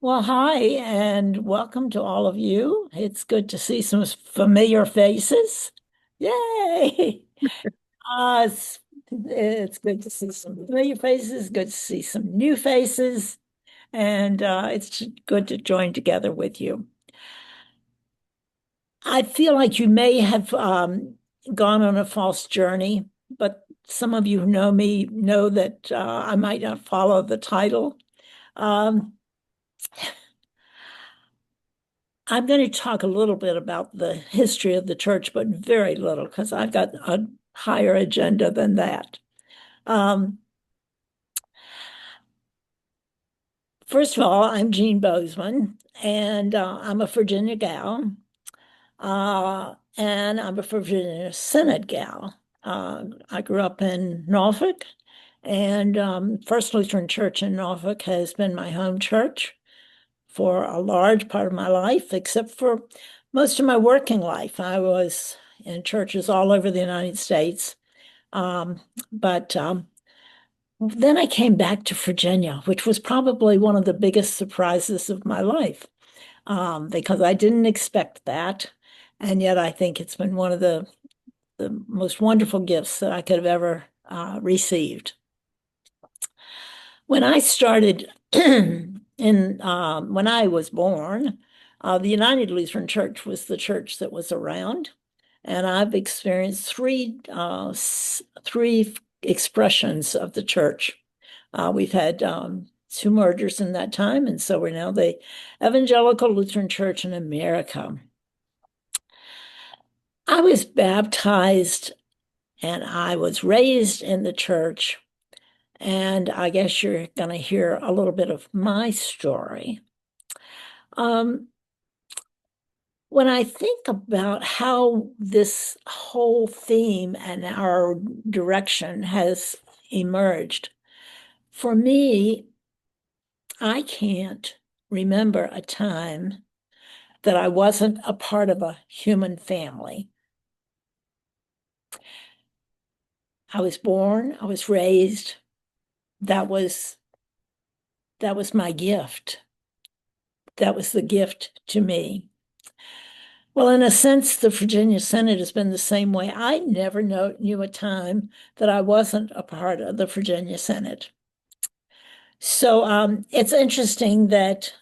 Well, hi, and welcome to all of you. It's good to see some familiar faces. Yay! Uh, it's, it's good to see some familiar faces, good to see some new faces, and it's good to join together with you. I feel like you may have gone on a false journey, but some of you who know me know that I might not follow the title. Um, I'm going to talk a little bit about the history of the church, but very little because I've got a higher agenda than that. Um, First of all, I'm Jean Bozeman, and I'm a Virginia gal, and I'm a Virginia Synod gal. I grew up in Norfolk, and First Lutheran Church in Norfolk has been my home church for a large part of my life, except for most of my working life. I was in churches all over the United States. Um, but then I came back to Virginia, which was probably one of the biggest surprises of my life, because I didn't expect that. And yet I think it's been one of the most wonderful gifts that I could have ever received. When I started when I was born, the United Lutheran Church was the church that was around, and I've experienced three expressions of the church. We've had two mergers in that time, and so we're now the Evangelical Lutheran Church in America. I was baptized and I was raised in the church. And I guess you're going to hear a little bit of my story. Um, when I think about how this whole theme and our direction has emerged, for me, I can't remember a time that I wasn't a part of a human family. I was born, I was raised. That was that was my gift. That was the gift to me. Well, in a sense, the Virginia Synod has been the same way. I never knew a time that I wasn't a part of the Virginia Synod. So it's interesting that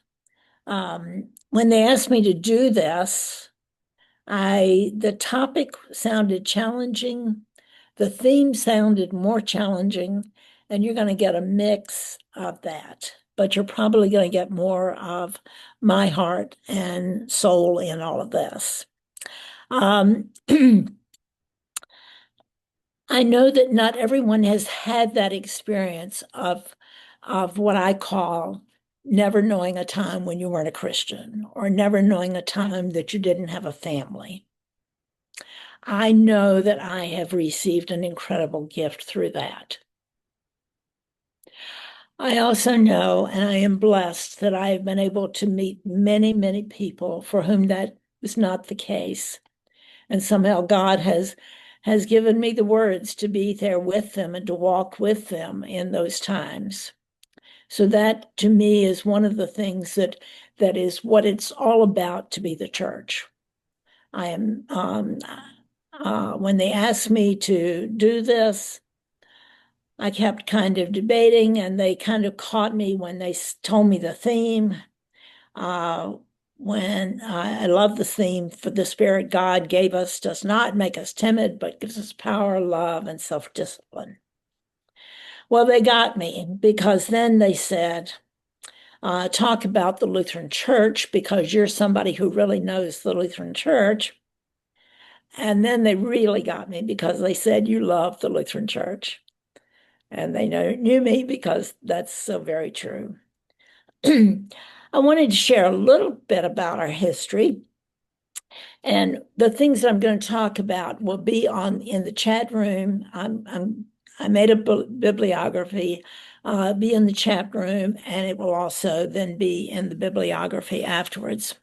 when they asked me to do this, the topic sounded challenging, the theme sounded more challenging, and you're going to get a mix of that. But you're probably going to get more of my heart and soul in all of this. Um, I know that not everyone has had that experience of what I call never knowing a time when you weren't a Christian or never knowing a time that you didn't have a family. I know that I have received an incredible gift through that. I also know, and I am blessed that I have been able to meet many, many people for whom that was not the case. And somehow God has given me the words to be there with them and to walk with them in those times. So that to me is one of the things that is what it's all about to be the church. I am when they asked me to do this, I kept kind of debating, and they kind of caught me when they told me the theme. Uh, when I love the theme, for the Spirit God gave us does not make us timid, but gives us power, love, and self-discipline. Well, they got me because then they said, talk about the Lutheran Church because you're somebody who really knows the Lutheran Church. And then they really got me because they said, you love the Lutheran Church. And they knew me because that's so very true. I wanted to share a little bit about our history. And the things that I'm going to talk about will be on in the chat room. I made a bibliography, be in the chat room, and it will also then be in the bibliography afterwards.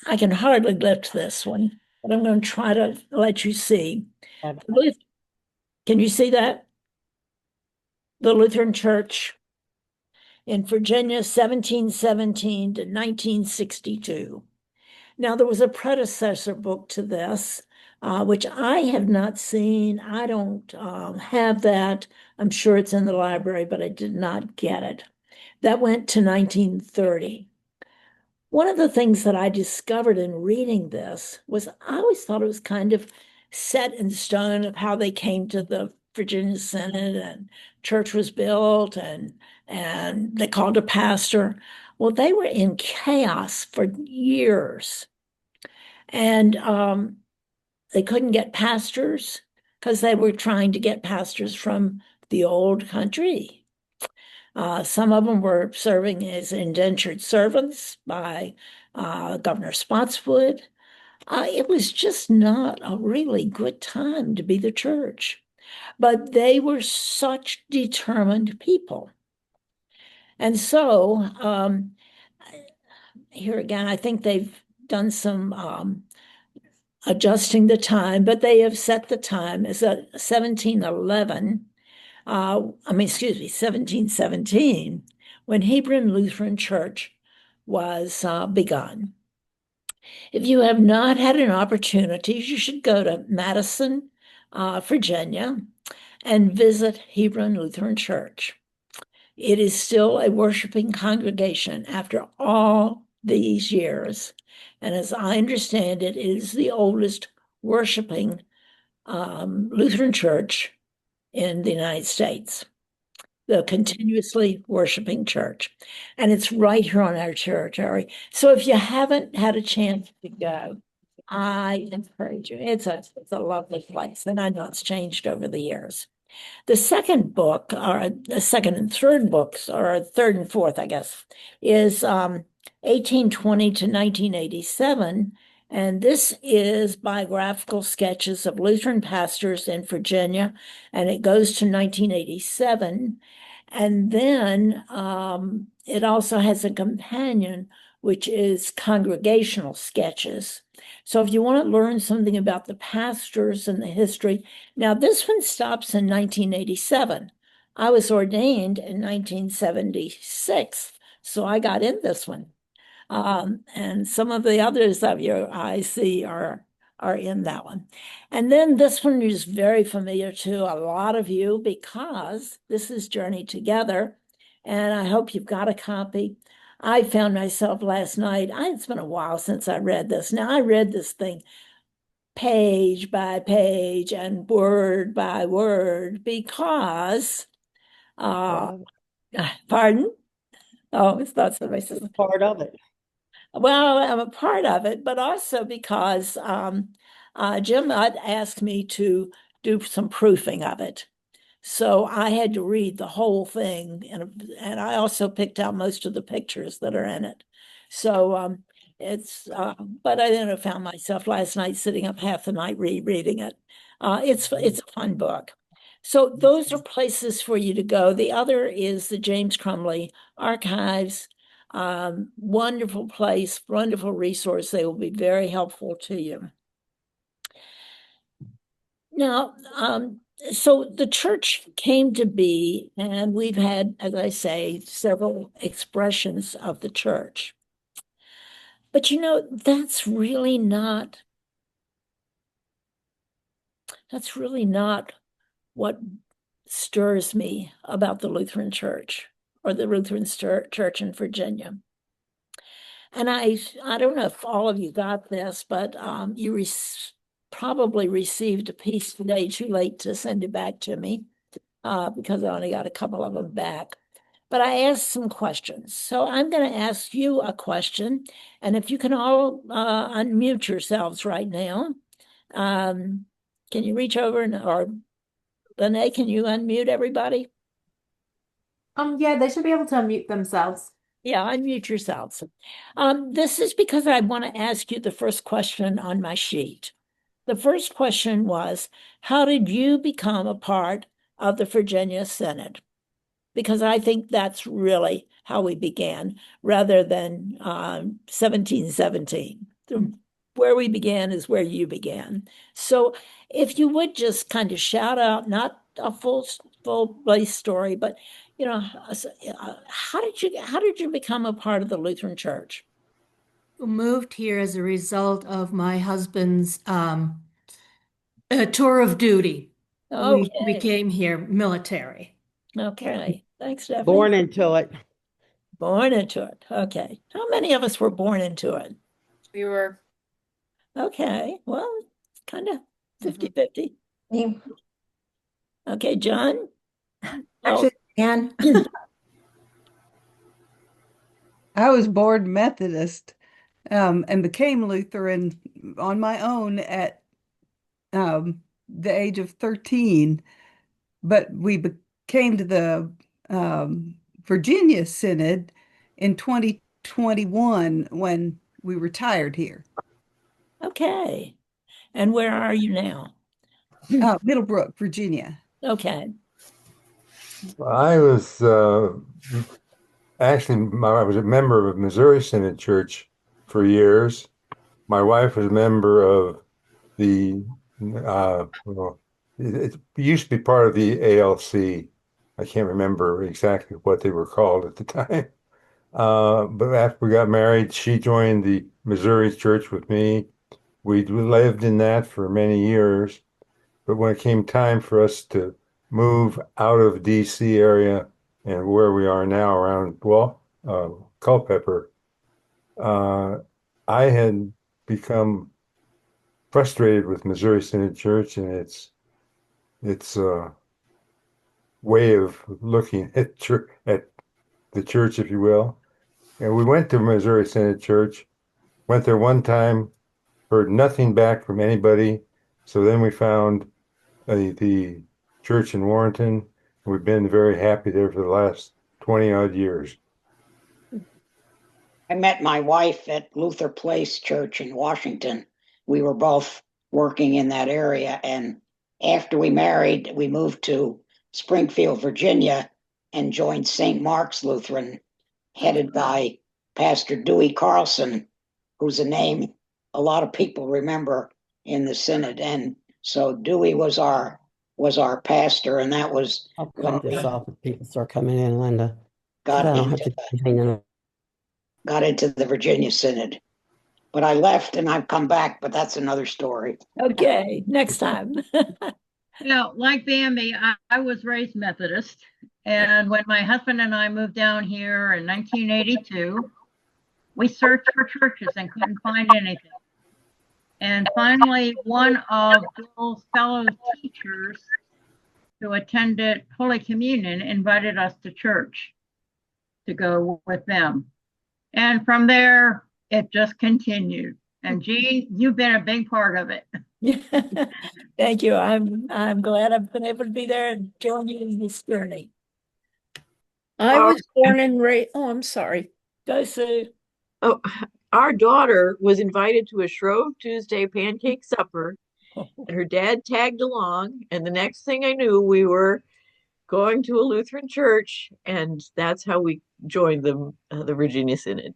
I can hardly lift this one, but I'm going to try to let you see. Can you see that? The Lutheran Church in Virginia, 1717 to 1962. Now, there was a predecessor book to this, which I have not seen. I don't have that. I'm sure it's in the library, but I did not get it. That went to 1930. One of the things that I discovered in reading this was I always thought it was kind of set in stone of how they came to the Virginia Synod and church was built and they called a pastor. Well, they were in chaos for years. And they couldn't get pastors because they were trying to get pastors from the old country. Some of them were serving as indentured servants by Governor Spotswood. It was just not a really good time to be the church. But they were such determined people. And so here again, I think they've done some adjusting the time, but they have set the time as a 1711, 1717, when Hebron Lutheran Church was begun. If you have not had an opportunity, you should go to Madison, Virginia, and visit Hebron Lutheran Church. It is still a worshiping congregation after all these years. And as I understand it, it is the oldest worshiping Lutheran church in the United States, the continuously worshiping church. And it's right here on our territory. So if you haven't had a chance to go, I encourage you. It's a lovely place. And I know it's changed over the years. The second book, or the second and third books, or third and fourth, I guess, is 1820 to 1987. And this is biographical sketches of Lutheran pastors in Virginia, and it goes to 1987. And then it also has a companion, which is congregational sketches. So if you want to learn something about the pastors and the history, now this one stops in 1987. I was ordained in 1976, so I got in this one. And some of the others of you I see are in that one. And then this one is very familiar to a lot of you because this is Journey Together, and I hope you've got a copy. I found myself last night, it's been a while since I read this. Now, I read this thing page by page and word by word because, pardon? Oh, it's not so racist. Part of it. Well, I'm a part of it, but also because Jim had asked me to do some proofing of it. So I had to read the whole thing, and I also picked out most of the pictures that are in it. So but I then found myself last night sitting up half the night rereading it. It's a fun book. So those are places for you to go. The other is the James Crumley Archives. Wonderful place, wonderful resource. They will be very helpful to you. Now, so the church came to be, and we've had, as I say, several expressions of the church. But that's really not what stirs me about the Lutheran Church or the Lutheran Church in Virginia. And I don't know if all of you got this, but you probably received a piece today, too late to send it back to me because I only got a couple of them back. But I asked some questions. So I'm going to ask you a question. And if you can all unmute yourselves right now. Can you reach over or Lene, can you unmute everybody? Yeah, they should be able to unmute themselves. Yeah, unmute yourselves. This is because I want to ask you the first question on my sheet. The first question was, how did you become a part of the Virginia Synod? Because I think that's really how we began, rather than 1717. Where we began is where you began. So if you would just kind of shout out, not a full story, but how did you become a part of the Lutheran Church? Moved here as a result of my husband's tour of duty. We Okay, came here military. okay. Thanks, Stephanie. Born into it. Born into it. Okay. How many of us were born into it? We were. Okay, well, it's kind of Mhm. 50-50. Me. Okay, John? Oh, Actually, Anne, I was born Methodist, and became Lutheran on my own at the age of 13. But we came to the Virginia Synod in 2021 when we retired here. okay. And where are you now? Middlebrook, Virginia. Okay. I was I was a member of Missouri Synod Church for years. My wife was a member of the well, it used to be part of the ALC. I can't remember exactly what they were called at the time. But after we got married, she joined the Missouri Church with me. We lived in that for many years. But when it came time for us to move out of DC area and where we are now around, well, Culpeper, uh, I had become frustrated with Missouri Synod Church and its way of looking at the church, if you will. And we went to Missouri Synod Church, went there one time, heard nothing back from anybody. So then we found the church in Warrenton. We've been very happy there for the last 20 odd years. I met my wife at Luther Place Church in Washington. We were both working in that area. And after we married, we moved to Springfield, Virginia, and joined St. Mark's Lutheran, headed by Pastor Dewey Carlson, who's a name a lot of people remember in the synod. And so Dewey was our pastor, and that was I'll when cut this we off if people start coming in, Linda. So got I don't have into to complain. the Virginia Synod. But I left and I've come back, but that's another story. Okay, next time. Like Bambi, I was raised Methodist. And when my husband and I moved down here in 1982, we searched for churches and couldn't find anything. And finally, one of Bill's fellow teachers who attended Holy Communion invited us to church to go with them. And from there, it just continued. And Jean, you've been a big part of it. Thank you. I'm glad I've been able to be there and join you in this journey. I was born and raised, oh, I'm sorry. Go, Sue. Oh, our daughter was invited to a Shrove Tuesday pancake supper, and her dad tagged along. And the next thing I knew, we were going to a Lutheran church, and that's how we joined the Virginia Synod.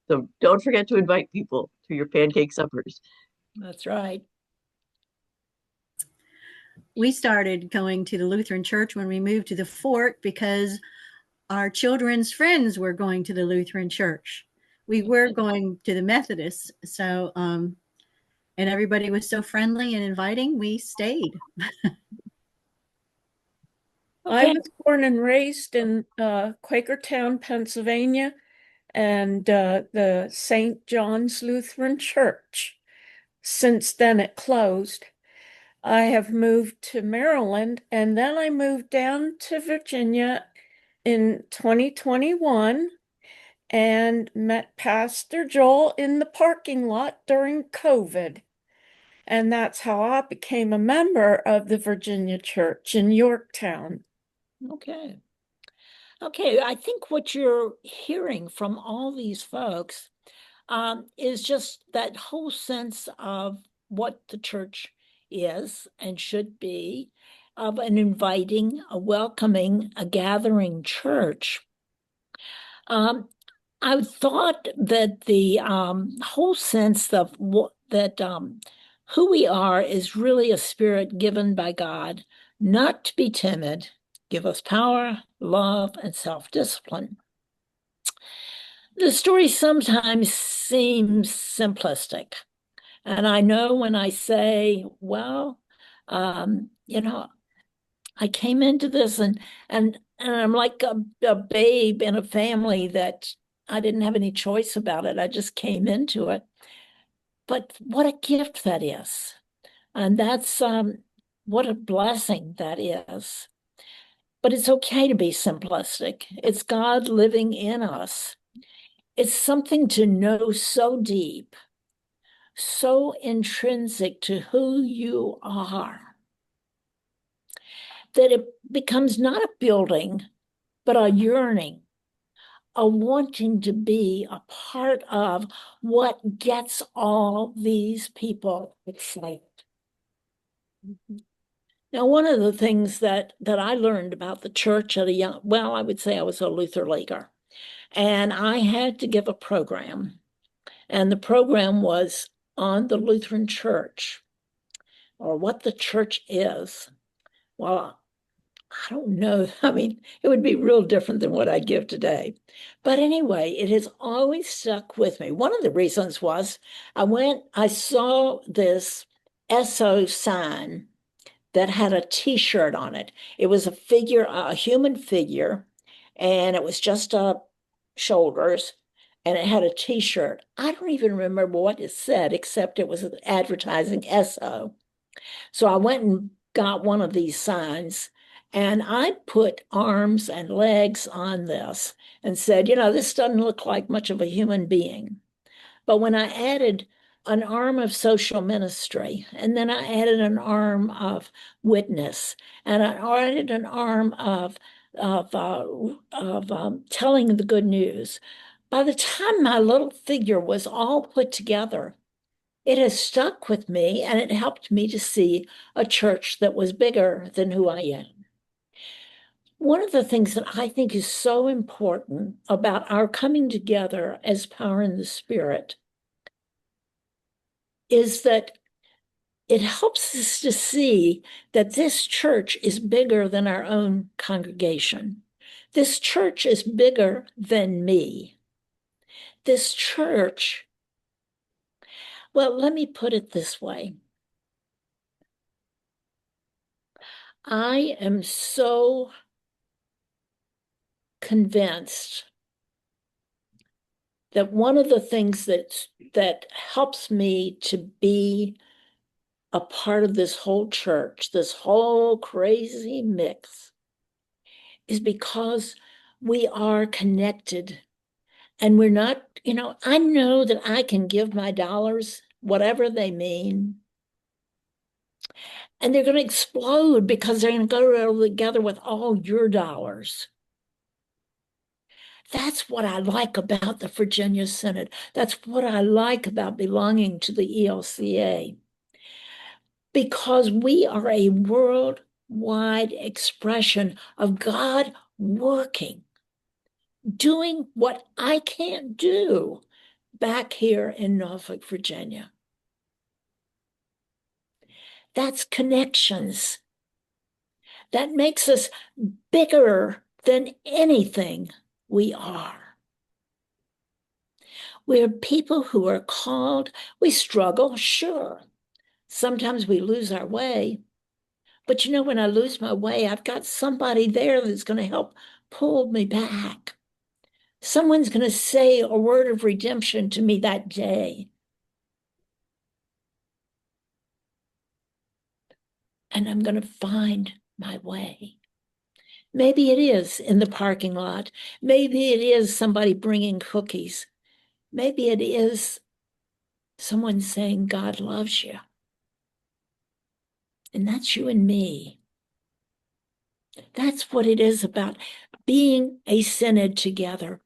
So don't forget to invite people to your pancake suppers. That's right. We started going to the Lutheran Church when we moved to the fort because our children's friends were going to the Lutheran Church. We were going to the Methodists, so and everybody was so friendly and inviting, we stayed. I was born and raised in Quakertown, Pennsylvania, and the St. John's Lutheran Church. Since then, it closed. I have moved to Maryland, and then I moved down to Virginia in 2021 and met Pastor Joel in the parking lot during COVID. And that's how I became a member of the Virginia Church in Yorktown. Okay. Okay, I think what you're hearing from all these folks is just that whole sense of what the church is and should be, of an inviting, a welcoming, a gathering church. I thought that the whole sense of who we are is really a spirit given by God, not to be timid, give us power, love, and self-discipline. The story sometimes seems simplistic. And I know when I say, well, I came into this and I'm like a babe in a family that I didn't have any choice about it. I just came into it. But what a gift that is. And that's what a blessing that is. But it's okay to be simplistic. It's God living in us. It's something to know so deep, so intrinsic to who you are, that it becomes not a building, but a yearning, a wanting to be a part of what gets all these people excited. Now, one of the things that I learned about the church at I would say I was a Luther leaguer, and I had to give a program, and the program was on the Lutheran Church, or what the church is. Well, I don't know. I mean, it would be real different than what I give today. But anyway, it has always stuck with me. One of the reasons was I saw this SO sign that had a T-shirt on it. It was a figure, a human figure, and it was just shoulders, and it had a T-shirt. I don't even remember what it said, except it was advertising SO. So I went and got one of these signs, and I put arms and legs on this and said, this doesn't look like much of a human being. But when I added an arm of social ministry, and then I added an arm of witness, and I added an arm of telling the good news, by the time my little figure was all put together, it has stuck with me, and it helped me to see a church that was bigger than who I am. One of the things that I think is so important about our coming together as power in the Spirit is that it helps us to see that this church is bigger than our own congregation. This church is bigger than me. This church, well, let me put it this way. I am so convinced that one of the things that helps me to be a part of this whole church, this whole crazy mix, is because we are connected, and we're not, I know that I can give my dollars, whatever they mean, and they're going to explode because they're going to go together with all your dollars. That's what I like about the Virginia Synod. That's what I like about belonging to the ELCA. Because we are a worldwide expression of God working, doing what I can't do back here in Norfolk, Virginia. That's connections. That makes us bigger than anything we are. We're people who are called. We struggle, sure. Sometimes we lose our way. But when I lose my way, I've got somebody there that's going to help pull me back. Someone's going to say a word of redemption to me that day. And I'm going to find my way. Maybe it is in the parking lot. Maybe it is somebody bringing cookies. Maybe it is someone saying God loves you. And that's you and me. That's what it is about being a synod together.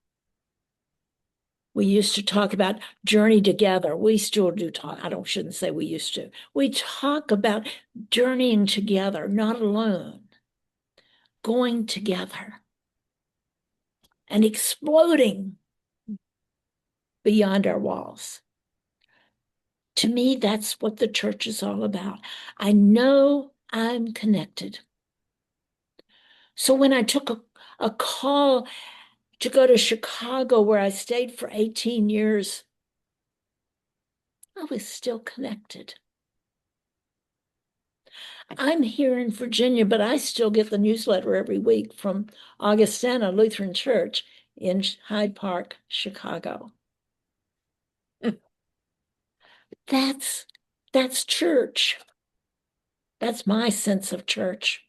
We used to talk about journey together. We still do talk. Shouldn't say we used to. We talk about journeying together, not alone, going together and exploding beyond our walls. To me, that's what the church is all about. I know I'm connected So when I took a call to go to Chicago, where I stayed for 18 years, I was still connected. I'm here in Virginia, but I still get the newsletter every week from Augustana Lutheran Church in Hyde Park, Chicago. That's church. That's my sense of church.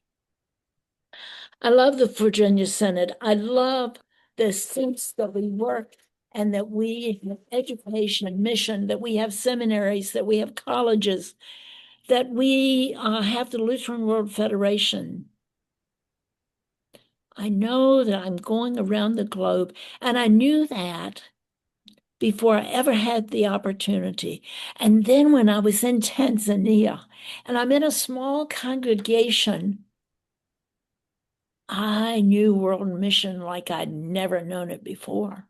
I love the Virginia Synod. I love the sense that we work and that we have education and mission, that we have seminaries, that we have colleges, that we have the Lutheran World Federation. I know that I'm going around the globe, and I knew that before I ever had the opportunity. And then when I was in Tanzania, and I'm in a small congregation, I knew world mission like I'd never known it before.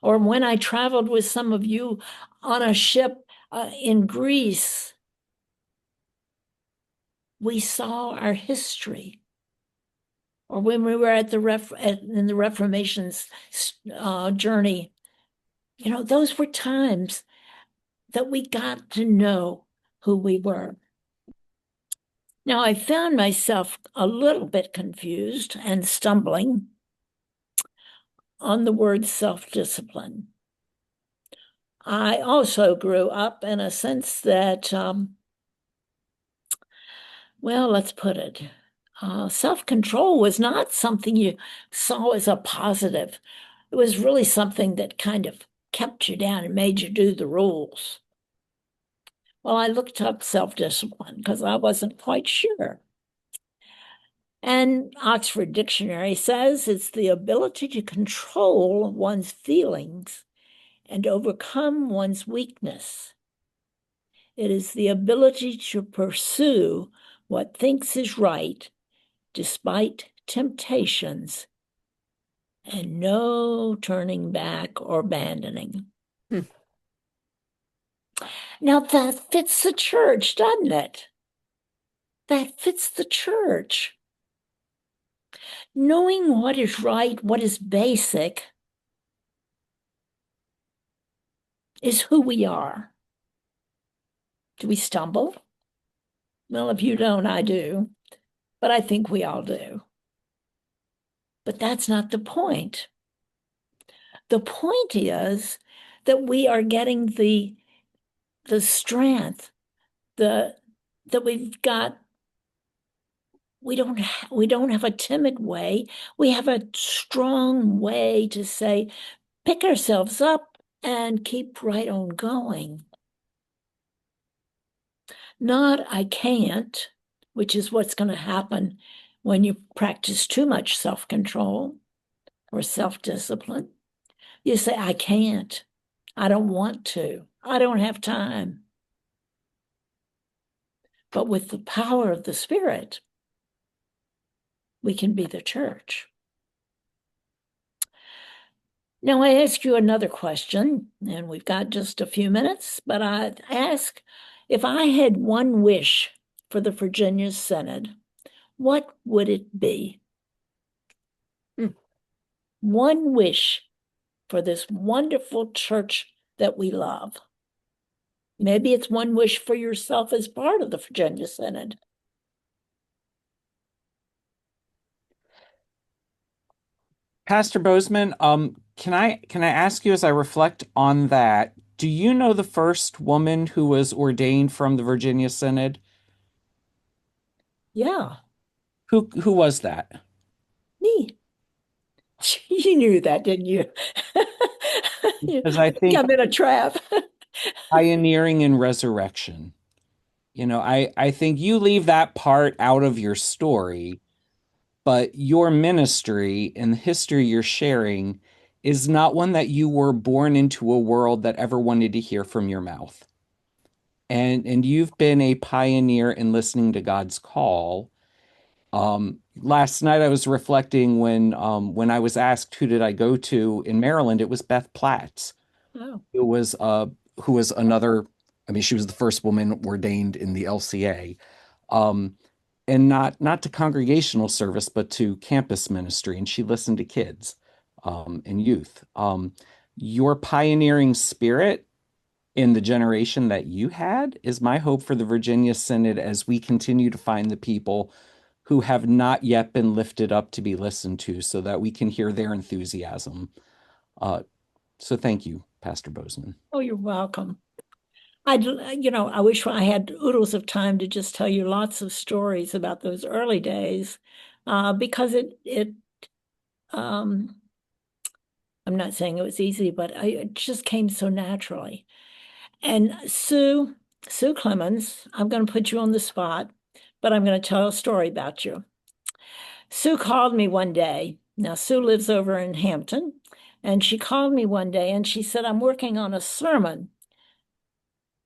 Or when I traveled with some of you on a ship in Greece, we saw our history. Or when we were at in the Reformation's journey, you know, those were times that we got to know who we were. Now, I found myself a little bit confused and stumbling on the word self-discipline. I also grew up in a sense that, well, let's put it, self-control was not something you saw as a positive. It was really something that kind of kept you down and made you do the rules. Well, I looked up self-discipline because I wasn't quite sure. And Oxford Dictionary says it's the ability to control one's feelings and overcome one's weakness. It is the ability to pursue what thinks is right despite temptations and no turning back or abandoning. Now that fits the church, doesn't it? That fits the church. Knowing what is right, what is basic, is who we are. Do we stumble? Well, if you don't, I do. But I think we all do. But that's not the point. The point is that we are getting the strength, that we've got. We don't have a timid way. We have a strong way to say, pick ourselves up and keep right on going. Not I can't, which is what's going to happen when you practice too much self-control or self-discipline. You say, I can't. I don't want to. I don't have time. But with the power of the Spirit, we can be the church. Now, I ask you another question, and we've got just a few minutes, but I ask, if I had one wish for the Virginia Synod, what would it be? One wish for this wonderful church that we love. Maybe it's one wish for yourself as part of the Virginia Synod. Pastor Bozeman, can I ask you, as I reflect on that, do you know the first woman who was ordained from the Virginia Synod? Yeah. Who was that? Me. You knew that, didn't you? Because I think I'm in a trap. pioneering and resurrection. You know, I think you leave that part out of your story, but your ministry and the history you're sharing is not one that you were born into a world that ever wanted to hear from your mouth. And you've been a pioneer in listening to God's call. Last night I was reflecting when I was asked who did I go to in Maryland, it was Beth Platts. Oh. Who was another, I mean, she was the first woman ordained in the LCA. And and not to congregational service, but to campus ministry. And she listened to kids and youth. Your pioneering spirit in the generation that you had is my hope for the Virginia Synod as we continue to find the people who have not yet been lifted up to be listened to so that we can hear their enthusiasm. So thank you, Pastor Bozeman. Oh, you're welcome. I wish I had oodles of time to just tell you lots of stories about those early days, because I'm not saying it was easy, but it just came so naturally. And Sue Clemens, I'm going to put you on the spot, but I'm going to tell a story about you. Sue called me one day. Now, Sue lives over in Hampton, and she called me one day and she said, I'm working on a sermon.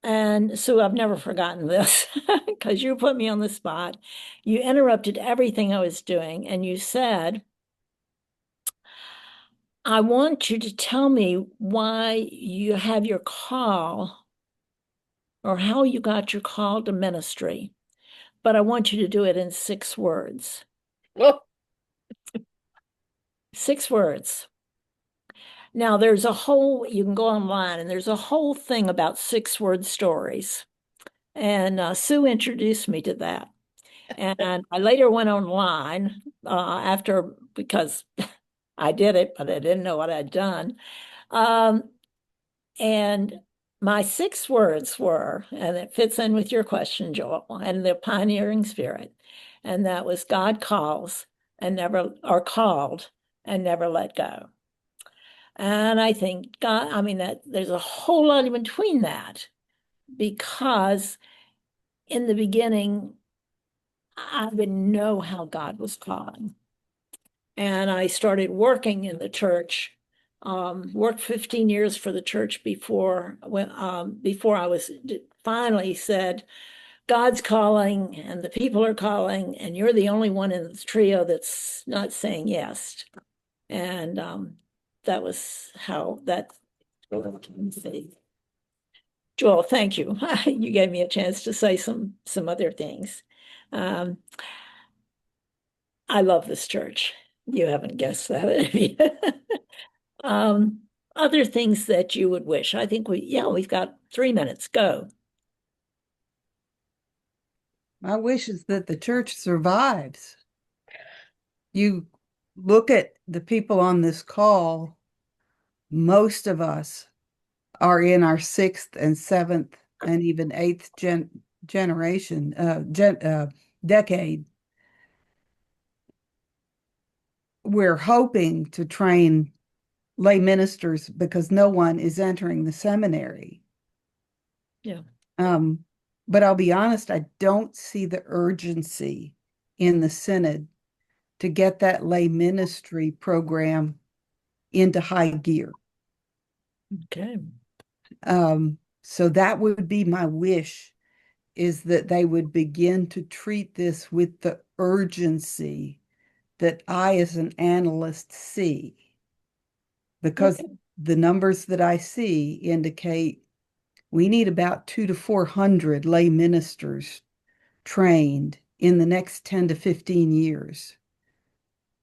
And Sue, I've never forgotten this because you put me on the spot. You interrupted everything I was doing and you said, I want you to tell me why you have your call or how you got your call to ministry, but I want you to do it in 6 words. Oh. 6 words. Now, you can go online and there's a whole thing about 6-word stories. And Sue introduced me to that. And I later went online because I did it, but I didn't know what I'd done. And my 6 words were, and it fits in with your question, Joel, and the pioneering spirit. And that was God calls and called and never let go. And I think that there's a whole lot in between that, because in the beginning, I didn't know how God was calling. And I started working in the church, worked 15 years for the church before I was finally said, God's calling and the people are calling, and you're the only one in the trio that's not saying yes. And that was how that came to be. Joel, thank you. You gave me a chance to say some other things. I love this church. You haven't guessed that. Other things that you would wish. I think we've got 3 minutes. Go. My wish is that the church survives. You look at the people on this call, most of us are in our 6th and 7th and even 8th decade. We're hoping to train lay ministers because no one is entering the seminary. Yeah. But I'll be honest, I don't see the urgency in the Synod to get that lay ministry program into high gear. Okay. So that would be my wish, is that they would begin to treat this with the urgency that I, as an analyst, see. Because the numbers that I see indicate we need about 200 to 400 lay ministers trained in the next 10 to 15 years.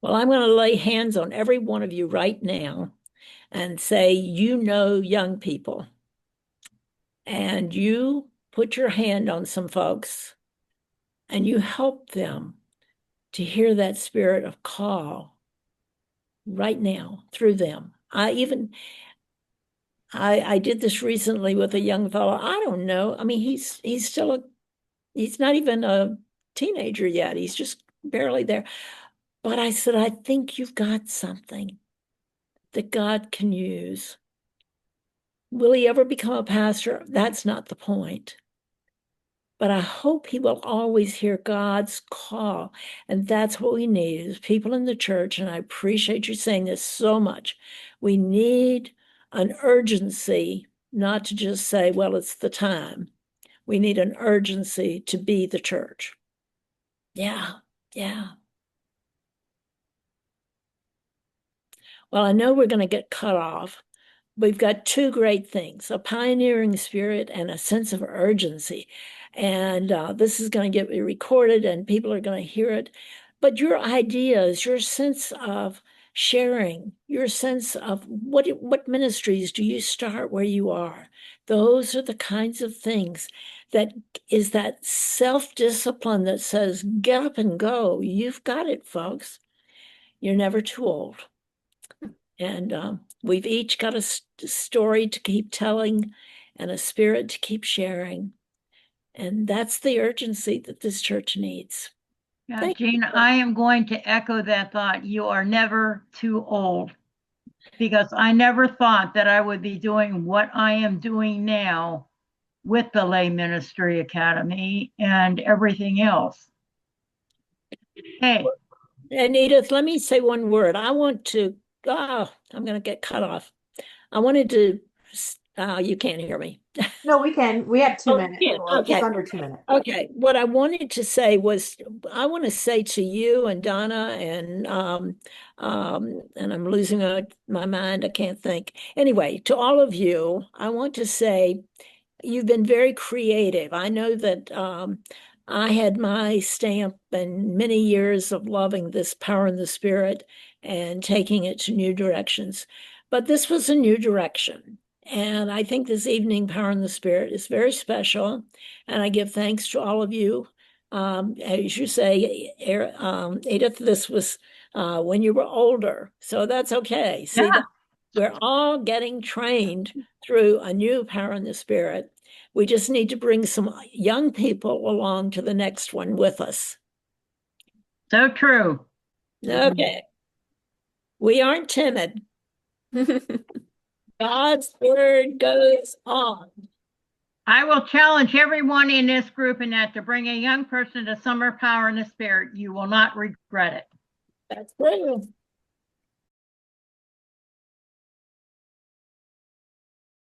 Well, I'm going to lay hands on every one of you right now and say, young people, and you put your hand on some folks and you help them to hear that spirit of call right now through them. I did this recently with a young fellow. I don't know. I mean, he's not even a teenager yet. He's just barely there. But I said, I think you've got something that God can use. Will he ever become a pastor? That's not the point. But I hope he will always hear God's call. And that's what we need is people in the church. And I appreciate you saying this so much. We need an urgency, not to just say, well, it's the time. We need an urgency to be the church. Yeah. Well, I know we're going to get cut off. We've got 2 great things, a pioneering spirit and a sense of urgency. And this is going to get recorded and people are going to hear it. But your ideas, your sense of sharing, your sense of what ministries do you start where you are? Those are the kinds of things that is that self-discipline that says, get up and go. You've got it, folks. You're never too old. And we've each got a story to keep telling and a spirit to keep sharing. And that's the urgency that this church needs. Yeah, Jean, I am going to echo that thought. You are never too old, because I never thought that I would be doing what I am doing now with the Lay Ministry Academy and everything else. Hey. And Edith, let me say one word. I want to, I'm going to get cut off. I wanted to, you can't hear me. No, we can. We have 2 minutes. Yeah, Or okay. just under 2 minutes. Okay. What I wanted to say was, I want to say to you and Donna and I'm losing my mind. I can't think. Anyway, to all of you, I want to say you've been very creative. I know that I had my stamp and many years of loving this power in the spirit and taking it to new directions. But this was a new direction. And I think this evening, Power in the Spirit, is very special. And I give thanks to all of you. As you say, Edith, this was when you were older. So that's okay. See, Yeah. we're all getting trained through a new Power in the Spirit. We just need to bring some young people along to the next one with us. So true. Okay. We aren't timid. God's word goes on. I will challenge everyone in this group in that to bring a young person to Summer Power in the Spirit. You will not regret it. That's brilliant.